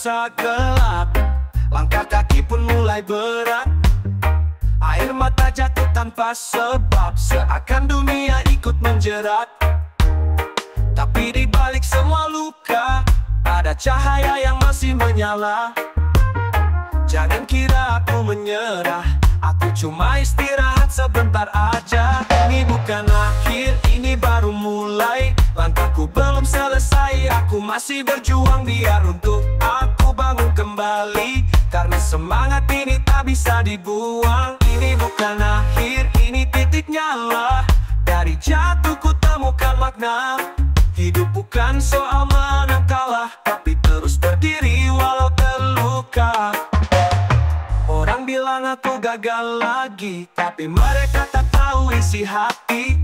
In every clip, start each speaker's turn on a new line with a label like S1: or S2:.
S1: terasa gelap, langkah kaki pun mulai berat. Air mata jatuh tanpa sebab, seakan dunia ikut menjerat. Tapi di balik semua luka, ada cahaya yang masih menyala. Jangan kira aku menyerah, aku cuma istirahat sebentar aja. Ini bukan akhir, ini baru mulai. Langkahku belum selesai, aku masih berjuang biar untuk aku bangun kembali. Karena semangat ini tak bisa dibuang. Ini bukan akhir, ini titik nyala. Dari jatuh ku temukan makna. Hidup bukan soal menang kalah, tapi terus berdiri walau terluka. Orang bilang aku gagal lagi, tapi mereka tak tahu isi hati.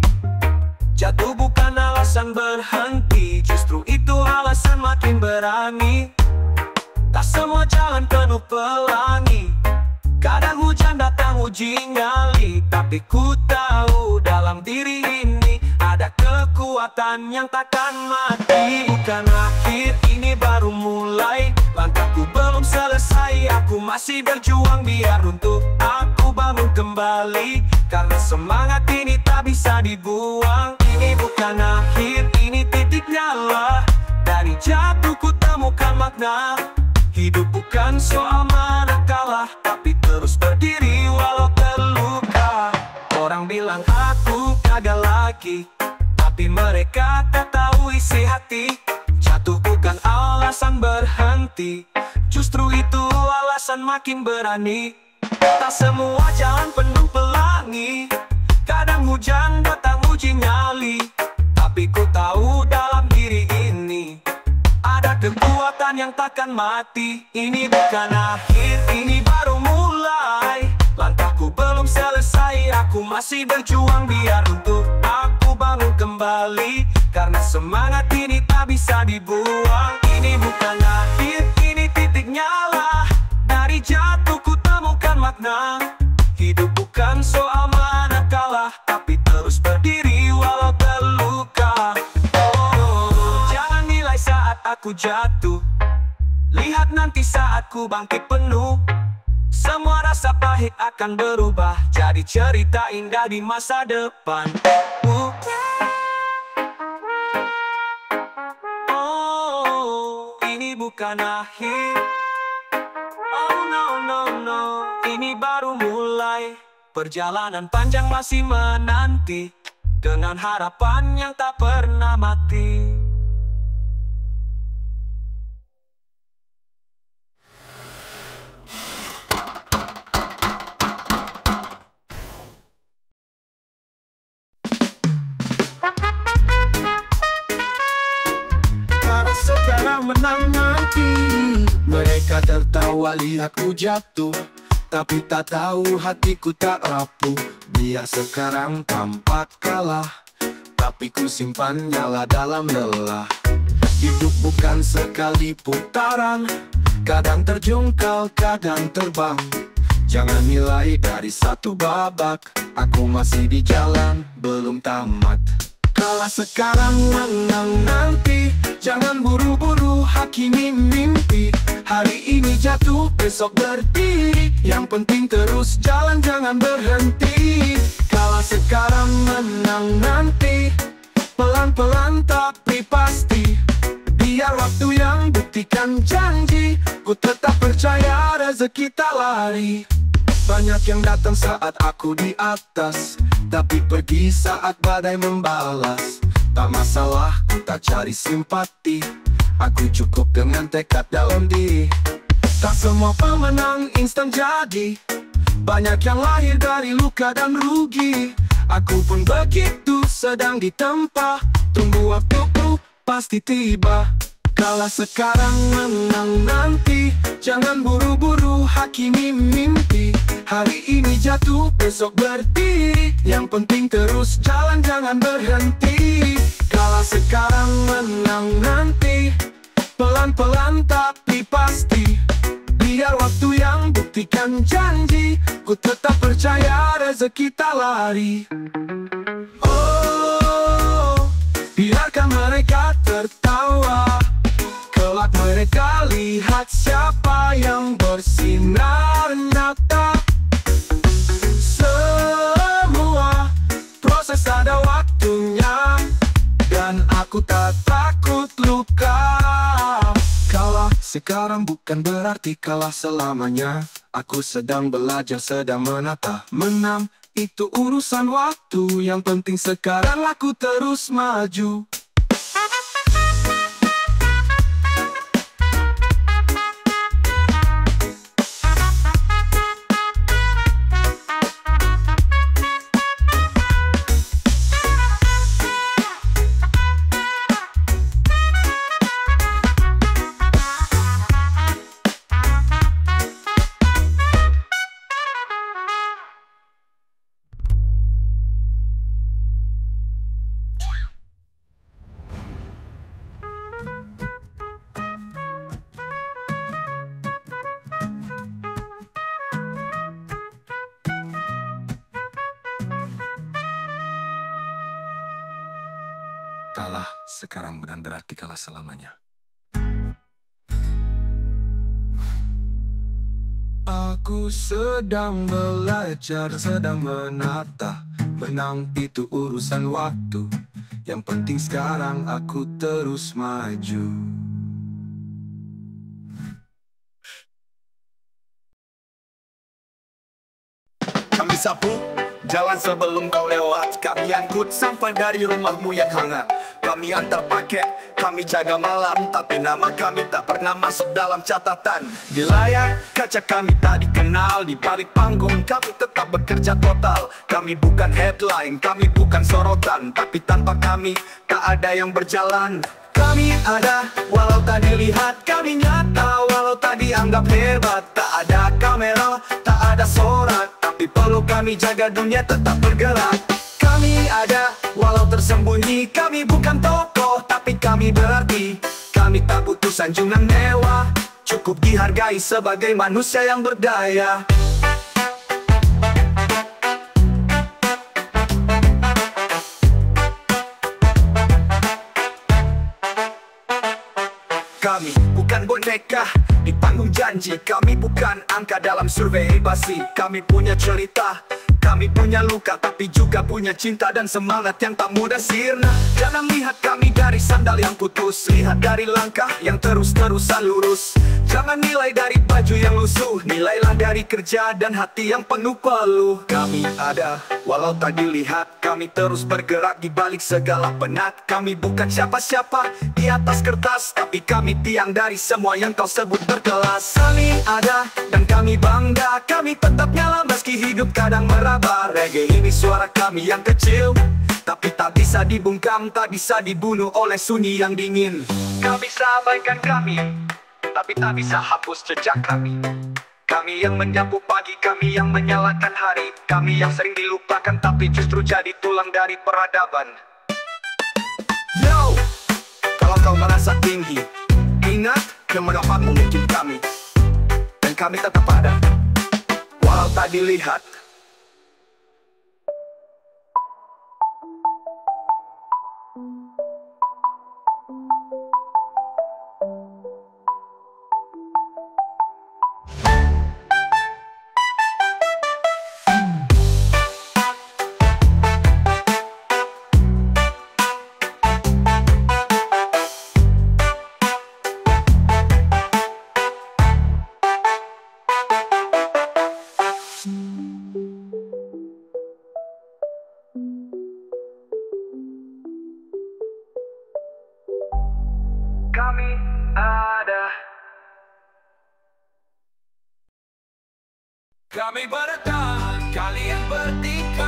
S1: Jatuh bukan alasan berhenti, justru itu alasan makin berani. Tak semua jalan penuh pelangi, kadang hujan datang uji nyali. Tapi ku tahu dalam diri ini ada kekuatan yang takkan mati. Bukan akhir, ini baru mulai. Langkahku belum selesai, aku masih berjuang biar untuk aku bangun kembali. Karena semangat ini tak bisa dibuang. Ini bukan akhir, ini titik nyala. Dari jatuh ku temukan makna. Hidup bukan soal menang kalah, tapi terus berdiri walau terluka. Orang bilang aku gagal lagi, tapi mereka tak tahu isi hati. Jatuh bukan alasan berhenti, justru itu alasan makin berani. Tak semua jalan penuh pelangi, kadang hujan datang uji nyali. Tapi ku tahu dalam diri ini ada kekuatan yang takkan mati. Ini bukan akhir, ini baru mulai. Langkahku belum selesai, aku masih berjuang biar untuk aku bangun kembali. Karena semangat ini tak bisa dibuang. Ini bukan akhir, ini titik nyala. Dari jatuh ku temukan makna. Hidup bukan soal menang kalah, tapi terus berdiri walau terluka. Jangan nilai saat aku jatuh, lihat nanti saat ku bangkit penuh. Semua rasa pahit akan berubah jadi cerita indah di masa depan. Oh, ini bukan akhir. Oh no no no, ini baru mulai. Perjalanan panjang masih menanti, dengan harapan yang tak pernah mati. Karena sekarang menang nanti, mereka tertawa lihatku jatuh, tapi tak tahu hatiku tak rapuh. Dia sekarang tampak kalah, tapi ku simpan nyala dalam lelah. Hidup bukan sekali putaran, kadang terjungkal, kadang terbang. Jangan nilai dari satu babak, aku masih di jalan, belum tamat. Kalah sekarang, menang nanti. Jangan buru-buru hakimi mimpi. Hari ini jatuh, besok berdiri. Yang penting terus jalan, jangan berhenti. Kalah sekarang, menang nanti. Pelan-pelan tapi pasti. Biar waktu yang buktikan janji. Ku tetap percaya rezeki tak lari. Banyak yang datang saat aku di atas, tapi pergi saat badai membalas. Tak masalah, ku tak cari simpati. Aku cukup dengan tekad dalam diri. Tak semua pemenang instan jadi. Banyak yang lahir dari luka dan rugi. Aku pun begitu, sedang ditempa. Tunggu waktuku, pasti tiba. Kalah sekarang, menang nanti. Jangan buru-buru hakimi mimpi. Hari ini jatuh, besok berdiri. Yang penting terus jalan, jangan berhenti. Kalah sekarang, menang nanti. Pelan-pelan tapi pasti. Biar waktu yang buktikan janji. Ku tetap percaya rezeki tak lari. Oh, biarkan mereka tertawa. Kelak mereka lihat siapa benar-benar nyata. Semua proses ada waktunya, dan aku tak takut luka. Kalah sekarang bukan berarti kalah selamanya. Aku sedang belajar, sedang menata. Menang itu urusan waktu, yang penting sekarang aku terus maju. Kalah sekarang bukan berarti kalah selamanya. Aku sedang belajar, sedang menata. Menang itu urusan waktu, yang penting sekarang aku terus maju. Kami sapu jalan sebelum kau lewat. Kami angkut sampai dari rumahmu yang hangat. Kami antar paket, kami jaga malam. Tapi nama kami tak pernah masuk dalam catatan. Di layar kaca kami tak dikenal. Di balik panggung kami tetap bekerja total. Kami bukan headline, kami bukan sorotan. Tapi tanpa kami tak ada yang berjalan. Kami ada walau tak dilihat. Kami nyata walau tak dianggap hebat. Tak ada kamera, tak ada sorak, tapi perlu kami jaga dunia tetap bergerak. Kami ada walau tersembunyi. Kami bukan tokoh, tapi kami berarti. Kami tak butuh sanjungan mewah, cukup dihargai sebagai manusia yang berdaya. Kami bukan boneka di panggung janji. Kami bukan angka dalam survei basi. Kami punya cerita, kami punya luka, tapi juga punya cinta dan semangat yang tak mudah sirna. Jangan lihat kami dari sandal yang putus, lihat dari langkah yang terus-terusan lurus. Jangan nilai dari baju yang lusuh, nilailah dari kerja dan hati yang penuh peluh. Kami ada walau tak dilihat. Kami terus bergerak di balik segala penat. Kami bukan siapa-siapa di atas kertas, tapi kami tiang dari semua yang kau sebut berkelas. Kami ada dan kami bangga. Kami tetap nyala meski hidup kadang meraba. Reggae ini suara kami yang kecil, tapi tak bisa dibungkam, tak bisa dibunuh oleh sunyi yang dingin. Kau bisa abaikan kami, tapi tak bisa hapus jejak kami. Kami yang menyapu pagi, kami yang menyalakan hari. Kami yang sering dilupakan, tapi justru jadi tulang dari peradaban. Yo, kalau kau merasa tinggi, ingat kemegahanmu mungkin kami. Dan kami tetap ada, walau tak dilihat. Kami ada. Kami bertahan, kalian bertingkah.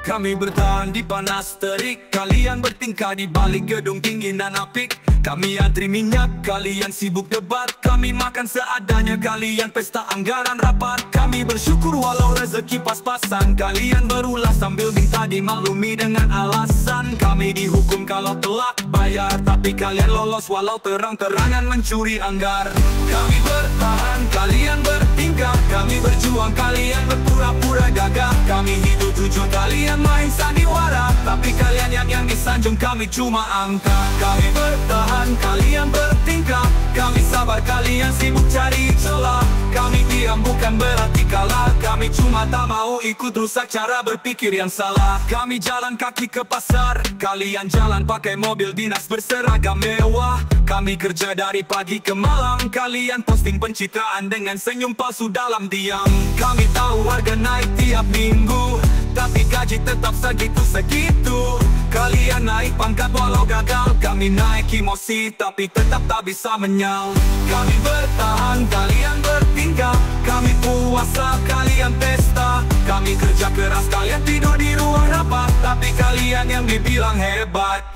S1: Kami bertahan di panas terik, kalian bertingkah di balik gedung tinggi dan apik. Kami antri minyak, kalian sibuk debat. Kami makan seadanya, kalian pesta anggaran rapat. Kami bersyukur walau rezeki pas-pasan. Kalian berulah sambil minta dimaklumi dengan alasan. Kami dihukum kalau telat bayar, tapi kalian lolos walau terang-terangan mencuri anggar. Kami bertahan, kalian bertingkah. angka. Kami berjuang, kalian berpura-pura gagah. Kami hidup tujuan, kalian main sandiwara. Tapi kalian yang disanjung, kami cuma angka. Kami bertahan, kalian bertingkah. Kami sabar, kalian sibuk cari celah. Kami diam bukan berarti kalah. Kami cuma tak mau ikut rusak cara berpikir yang salah. Kami jalan kaki ke pasar, kalian jalan pakai mobil dinas berseragam mewah. Kami kerja dari pagi ke malam, kalian posting pencitraan dengan senyum palsu dalam diam. Kami tahu harga naik tiap minggu, tapi gaji tetap segitu-segitu. Kalian naik pangkat walau gagal, kami naik emosi tapi tetap tak bisa menyal. Kami bertahan, kalian bertingkah. Kami puasa, kalian pesta. Kami kerja keras, kalian tidur di ruang rapat. Tapi kalian yang dibilang hebat.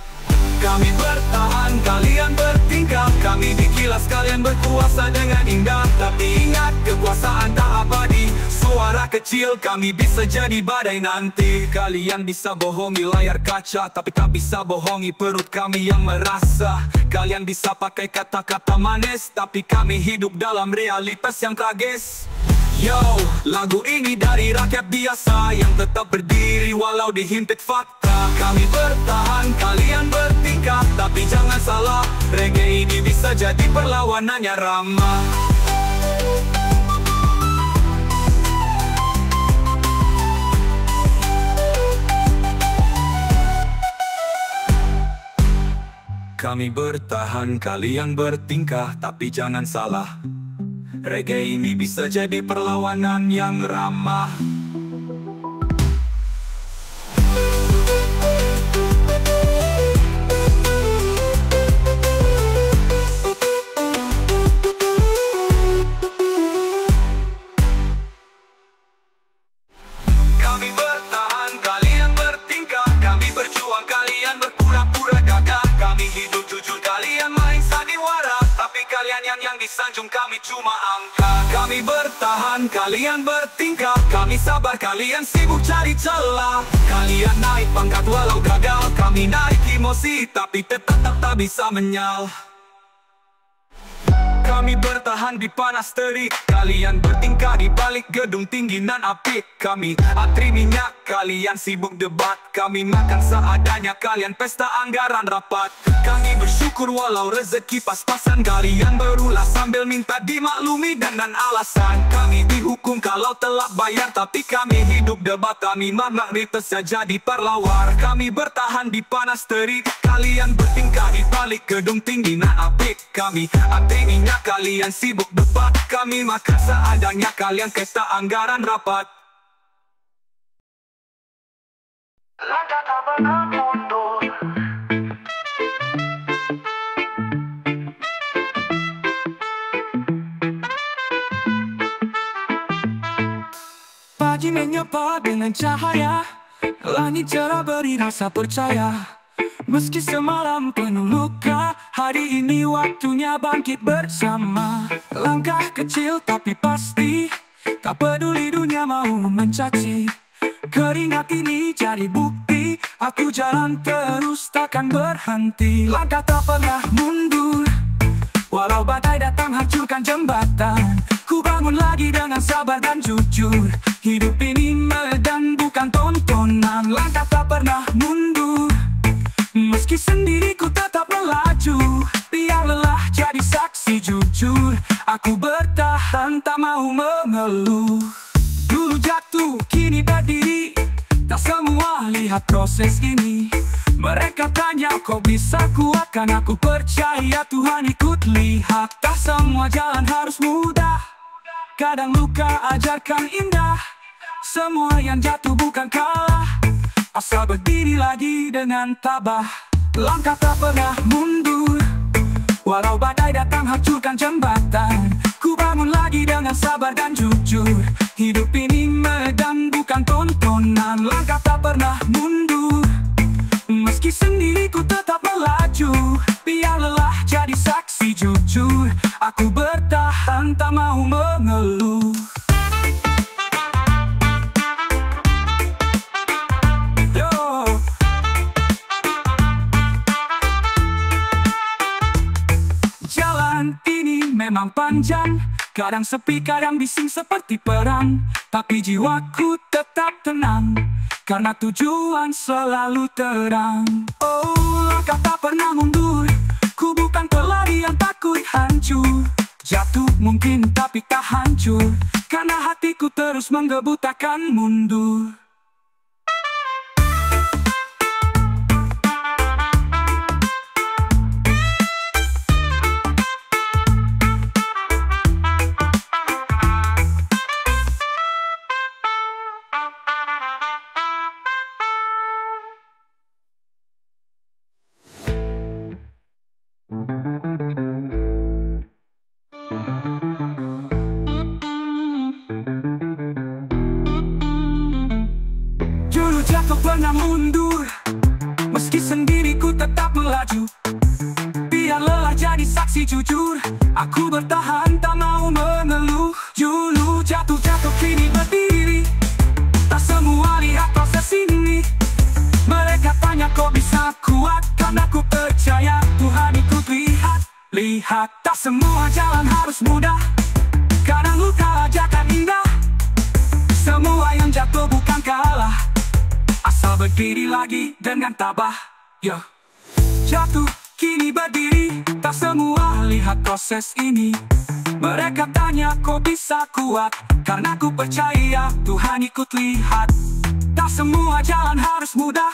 S1: Kami bertahan, kalian bertingkah. Kami dikilas, kalian berkuasa dengan indah. Tapi ingat, kekuasaan tak abadi. Suara kecil, kami bisa jadi badai nanti. Kalian bisa bohongi layar kaca, tapi tak bisa bohongi perut kami yang merasa. Kalian bisa pakai kata-kata manis, tapi kami hidup dalam realitas yang tragis. Yo, lagu ini dari rakyat biasa yang tetap berdiri walau dihimpit fakta. Kami bertahan, kalian bertingkah. Tapi jangan salah, reggae ini bisa jadi perlawanannya ramah. Kami bertahan, kalian bertingkah. Tapi jangan salah, reggae ini bisa jadi perlawanan yang ramah. Kami bertahan, kalian bertingkah. Kami berjuang, kalian berpura-pura gagah. Kami hidup jujur, kalian main sandiwara. Tapi kalian yang disanjung, kami cuma angka. Kami bertahan, kalian bertingkah. Kami sabar, kalian sibuk cari celah. Kalian naik pangkat walau gagal. Kami naik emosi tapi tetap tak bisa menyal. Kami bertahan di panas terik, kalian bertingkah di balik gedung tinggi nan apik. Kami antri minyak, kalian sibuk debat. Kami makan seadanya, kalian pesta anggaran rapat. Kami bersyukur walau rezeki pas-pasan. Kalian berulah sambil minta dimaklumi dengan alasan. Kami dihukum kalau telat bayar, tapi kami hidup debat. Kami mayoritas saja di parlawar. Kami bertahan di panas terik, kalian bertingkah di balik gedung tinggi nan apik. Kami antri minyak, kalian sibuk debat. Kami makan seadanya, kalian pesta anggaran rapat. Langkah tak pernah mundur. Pagi menyapa dengan cahaya, langit cerah beri rasa percaya. Meski semalam penuh luka, hari ini waktunya bangkit bersama. Langkah kecil tapi pasti, tak peduli dunia mau mencaci. Keringat ini jadi bukti, aku jalan terus takkan berhenti. Langkah tak pernah mundur, walau badai datang hancurkan jembatan. Ku bangun lagi dengan sabar dan jujur. Hidup ini medan bukan tontonan. Langkah tak pernah mundur, meski sendiri ku tetap melaju. Biar lelah jadi saksi jujur, aku bertahan tak mau mengeluh. Dulu jatuh, kini berdiri, tak semua lihat proses ini. Mereka tanya kok bisa kuat, kan aku percaya Tuhan ikut lihat. Tak semua jalan harus mudah, kadang luka ajarkan indah. Semua yang jatuh bukan kalah, asal berdiri lagi dengan tabah. Langkah tak pernah mundur, walau badai datang hancurkan jembatan. Ku bangun lagi dengan sabar dan jujur. Hidup ini medan bukan tontonan. Langkah tak pernah mundur, meski sendiri ku tetap melaju. Biar lelah jadi saksi jujur, aku bertahan tak mau mengeluh. Jalan ini memang panjang, Kadang sepi, kadang bising seperti perang, tapi jiwaku tetap tenang, karena tujuan selalu terang. Oh, langkah tak pernah mundur, ku bukan pelari yang takut hancur. Jatuh mungkin tapi tak hancur, karena hatiku terus menggebu takkan mundur. Dulu jatuh pernah mundur, meski sendiriku tetap melaju. Biar lelah jadi saksi jujur, aku bertahan tak mau mengeluh. Dulu jatuh-jatuh kini berdiri, tak semua lihat proses ini. Mereka tanya kok bisa kuat, karena ku percaya Tuhan ikut lihat. Lihat, tak semua jalan harus mudah, kadang luka ajakan indah. Semua yang jatuh bukan kalah, asal berdiri lagi dengan tabah. Jatuh, kini berdiri, tak semua lihat proses ini. Mereka tanya kok bisa kuat, karena ku percaya Tuhan ikut lihat. Tak semua jalan harus mudah,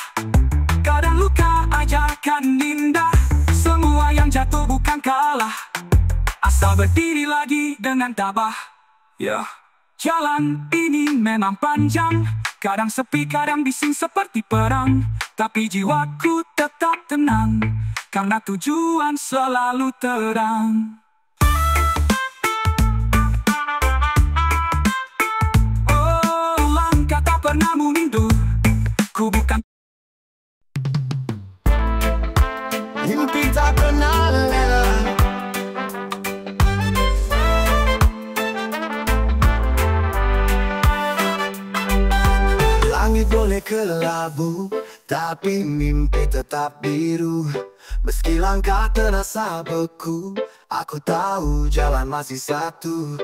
S1: kadang luka ajarkan indah. Semua yang jatuh bukan kalah, asal berdiri lagi dengan tabah. Jalan ini memang panjang, kadang sepi, kadang bising seperti perang, tapi jiwaku tetap tenang, karena tujuan selalu terang. Oh, langkah tak pernah mundur, ku bukan
S2: mimpi tak pernah lelah. Langit boleh kelabu, tapi mimpi tetap biru. Meski langkah terasa beku, aku tahu jalan masih satu.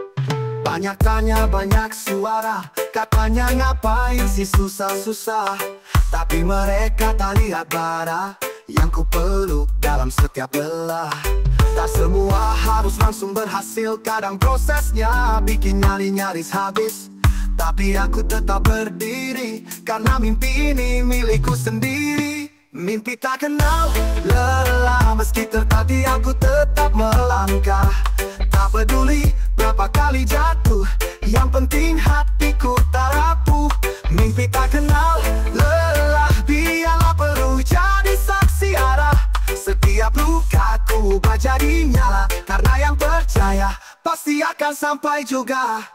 S2: Banyak tanya, banyak suara, katanya ngapain sih susah-susah. Tapi mereka tak lihat bara yang ku peluk dalam setiap lelah. Tak semua harus langsung berhasil, kadang prosesnya bikin nyali nyaris habis. Tapi aku tetap berdiri, karena mimpi ini milikku sendiri. Mimpi tak kenal lelah, meski tertatih aku tetap melangkah. Tak peduli berapa kali jatuh, yang penting hatiku tak rapuh. Mimpi tak kenal lelah, biarlah peruh jadi saksi arah. Setiap lukaku ubah jadi nyala, karena yang percaya pasti akan sampai juga.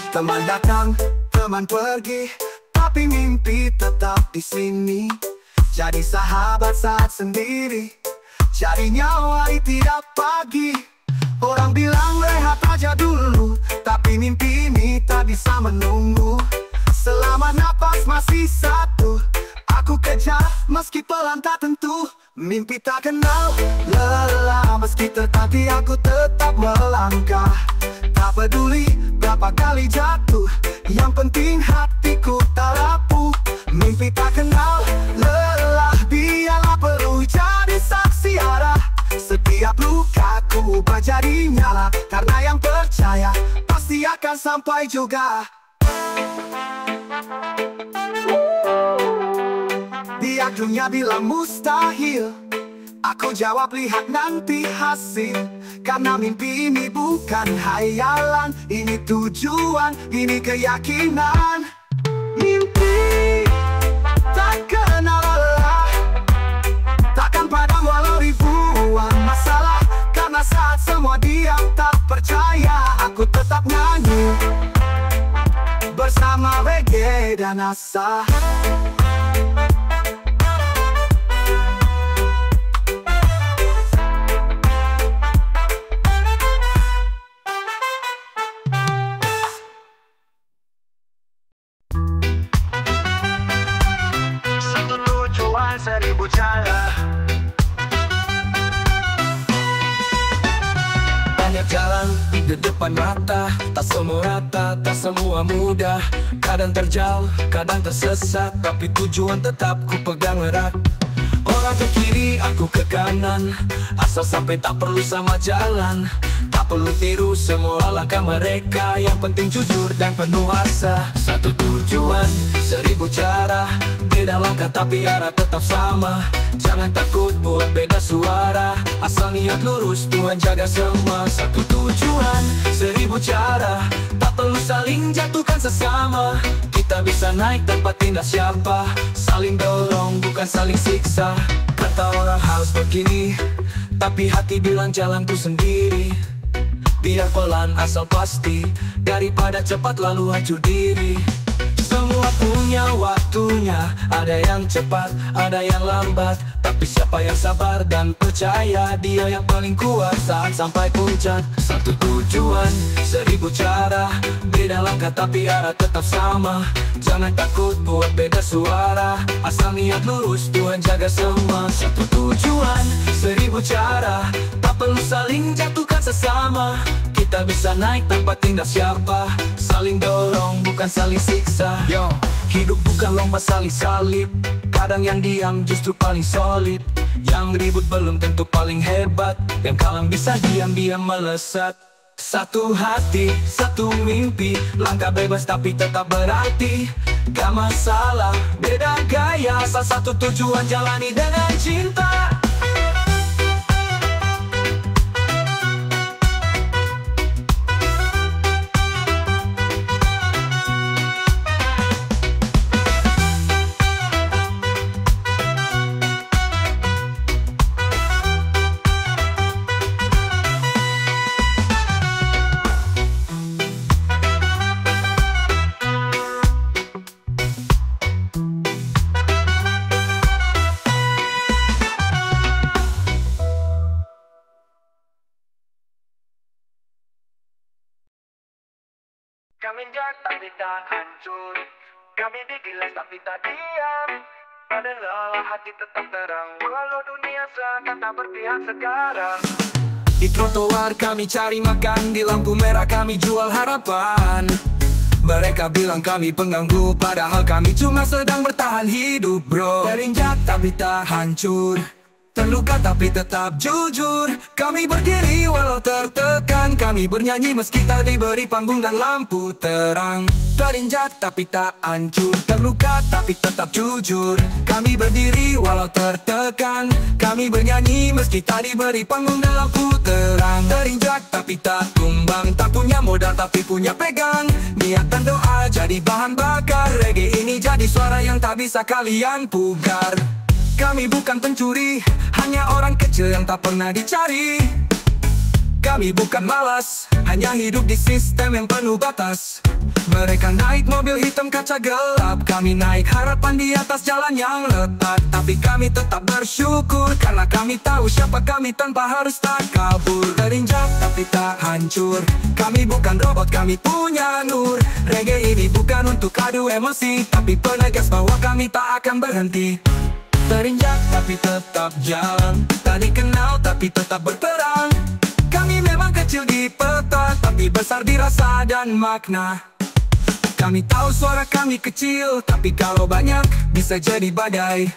S2: Teman datang, teman pergi, tapi mimpi tetap di sini. Jadi sahabat saat sendiri, cari nyawa di tiap pagi. Orang bilang rehat aja dulu, tapi mimpi ini tak bisa menunggu. Selama napas masih satu, aku kejar meski pelan tak tentu. Mimpi tak kenal lelah, meski tertatih aku tetap melangkah. Tak peduli berapa kali jatuh, yang penting hatiku tak rapuh. Mimpi tak kenal lelah, biarlah peruh jadi saksi arah. Setiap lukaku ubah jadi nyala, karena yang percaya pasti akan sampai juga. Biar dunia bilang mustahil, aku jawab lihat nanti hasil. Karena mimpi ini bukan hayalan, ini tujuan, ini keyakinan. Mimpi tak kenal lelah, takkan padam walau ribuan masalah. Karena saat semua diam tak percaya, aku tetap nyanyi bersama reggae dan asa.
S1: depan mata. Tak semua rata, tak semua mudah. Kadang terjal, kadang tersesat, tapi tujuan tetap ku pegang erat. Orang ke kiri, aku ke kanan, asal sampai tak perlu sama jalan. Tak perlu tiru semua langkah mereka, yang penting jujur dan penuh asa. Satu tujuan, 1000 cara, beda langkah tapi arah tetap sama. Jangan takut buat beda suara, asal niat lurus Tuhan jaga semua. Satu tujuan, 1000 cara, tak perlu saling jatuhkan sesama. Kita bisa naik tanpa tindas siapa, saling dorong bukan saling siksa. Kata orang harus begini, tapi hati bilang jalanku sendiri. Biar pelan asal pasti, daripada cepat lalu hancur diri. Semua punya waktunya, ada yang cepat, ada yang lambat. Tapi siapa yang sabar dan percaya, dia yang paling kuat saat sampai puncak. Satu tujuan, 1000 cara, beda langkah tapi arah tetap sama. Jangan takut buat beda suara, asal niat lurus Tuhan jaga semua. Satu tujuan, 1000 cara, tak perlu saling jatuhkan sesama. Kita bisa naik tanpa tindas siapa, saling dorong bukan saling siksa. Yo, hidup bukan lomba saling salib, kadang yang diam justru paling solid. Yang ribut belum tentu paling hebat, yang kalah bisa diam-diam melesat. Satu hati, satu mimpi, langkah bebas tapi tetap berarti. Gak masalah, beda gaya, asal satu tujuan jalani dengan cinta. Kami jatuh tapi tak hancur, kami digilas tapi tak diam. Pada lelah hati tetap terang, walau dunia seakan tak berpihak sekarang. Di trotoar kami cari makan, di lampu merah kami jual harapan. Mereka bilang kami pengganggu, padahal kami cuma sedang bertahan hidup bro. Terinjak tapi tak hancur, terluka tapi tetap jujur. Kami berdiri walau tertekan, kami bernyanyi meski tak diberi panggung dan lampu terang. Terinjak tapi tak hancur, terluka tapi tetap jujur. Kami berdiri walau tertekan, kami bernyanyi meski tak diberi panggung dan lampu terang. Terinjak tapi tak tumbang, tak punya modal tapi punya pegang. Niat dan doa jadi bahan bakar, reggae ini jadi suara yang tak bisa kalian pugar. Kami bukan pencuri, hanya orang kecil yang tak pernah dicari. Kami bukan malas, hanya hidup di sistem yang penuh batas. Mereka naik mobil hitam kaca gelap, kami naik harapan di atas jalan yang letak. Tapi kami tetap bersyukur, karena kami tahu siapa kami tanpa harus tak kabur. Terinjak tapi tak hancur, kami bukan robot, kami punya nur. Reggae ini bukan untuk adu emosi, tapi penegas bahwa kami tak akan berhenti. Terinjak tapi tetap jalan, tak dikenal tapi tetap berperang. Kami memang kecil di peta, tapi besar di rasa dan makna. Kami tahu suara kami kecil, tapi kalau banyak bisa jadi badai.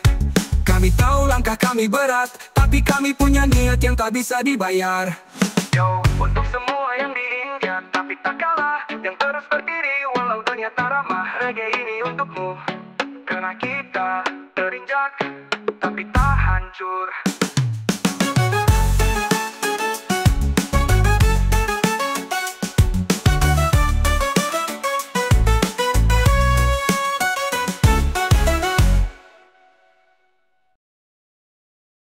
S1: Kami tahu langkah kami berat, tapi kami punya niat yang tak bisa dibayar. Yo, untuk semua yang diingat tapi tak kalah, yang terus berdiri walau dunia tak ramah. Reggae ini untukmu, karena kita terinjak tapi tak hancur.